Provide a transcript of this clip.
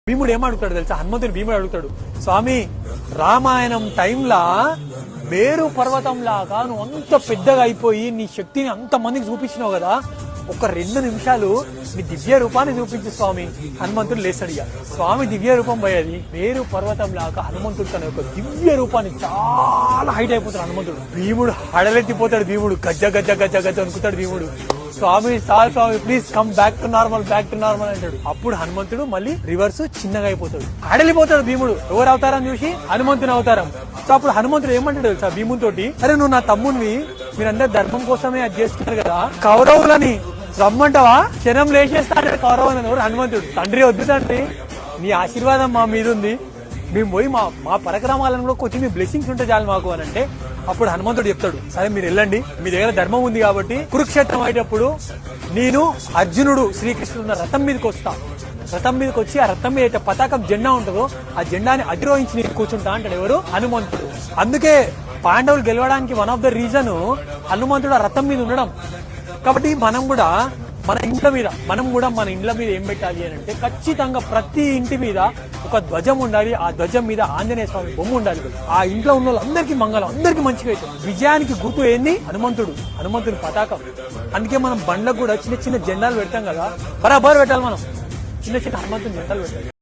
భీముడు ఏమడుగుతాడు తెలుసా? హనుమంతుని భీముడు అడుగుతాడు, స్వామి రామాయణం టైంలా మేరు పర్వతం లాగా నువ్వు అంత పెద్దగా అయిపోయి నీ శక్తిని అంత మందికి చూపించినావు కదా, ఒక 2 నిమిషాలు నీ దివ్య రూపాన్ని చూపించు స్వామి. హనుమంతుడు లేస్తాడు. ఇక స్వామి దివ్య రూపం పోయేది మేరు పర్వతం లాగా హనుమంతుడు తన యొక్క దివ్య రూపాన్ని చాలా హైట్ అయిపోతాడు హనుమంతుడు. భీముడు హడలెత్తిపోతాడు. భీముడు గజ్జ గజ్జ గజ్జ గజ్జ అనుకుంటాడు. భీముడు స్వామి చాలు స్వామి please come back to normal అంటాడు. అప్పుడు హనుమంతుడు మళ్ళీ రివర్స్ చిన్నగా అయిపోతాడు, హడలిపోతాడు. భీముడు ఎవరు అవతారం చూసి? హనుమంతుని అవతారం. సో అప్పుడు హనుమంతుడు ఏమంటాడు తెలుసా భీముని తోటి, అరే నువ్వు నా తమ్ముడివి, మీరందరూ ధర్మం కోసమే అది చేస్తున్నారు కదా, కౌరవులని రమ్మంటావా? క్షణం లేచేస్తాడు కౌరవులని. ఎవరు? హనుమంతుడు. తండ్రి వద్దు తండ్రి, నీ ఆశీర్వాదం మా మీద ఉంది, మేము పోయి మా పరక్రమాలను కూడా కొంచెం మీ బ్లెస్సింగ్స్ ఉంటే చాలు మాకు అని అంటే, అప్పుడు హనుమంతుడు చెప్తాడు, సరే మీరు వెళ్ళండి, మీ దగ్గర ధర్మం ఉంది కాబట్టి కురుక్షేత్రం అయ్యేటప్పుడు నేను అర్జునుడు శ్రీకృష్ణుడు ఉన్న రథం మీదకి వస్తా, రథం మీదకి వచ్చి ఆ రథం మీద అయితే పతాకం జెండా ఉంటుందో ఆ జెండాని అధిరోహించి నేను కూర్చుంటా అంటాడు. ఎవరు? హనుమంతుడు. అందుకే పాండవులు గెలవడానికి వన్ ఆఫ్ ద రీజన్ హనుమంతుడు ఆ రథం మీద ఉండడం. కాబట్టి మనం కూడా మన ఇండ్ల మీద ఏం పెట్టాలి అని అంటే, ఖచ్చితంగా ప్రతి ఇంటి మీద ఒక ధ్వజం ఉండాలి. ఆ ధ్వజం మీద ఆంజనేయ స్వామి బొమ్మ ఉండాలి. ఆ ఇంట్లో ఉన్న వాళ్ళందరికీ మంగళం, అందరికీ మంచిగా అవుతుంది. విజయానికి గుర్తు ఏంది? హనుమంతుడి పతాకం. అందుకే మనం బండ్లకు కూడా చిన్న చిన్న జెండాలు పెడతాం కదా, బరాబర్ పెట్టాలి. మనం చిన్న చిన్న హనుమంతుని జెండాలు పెట్టాలి.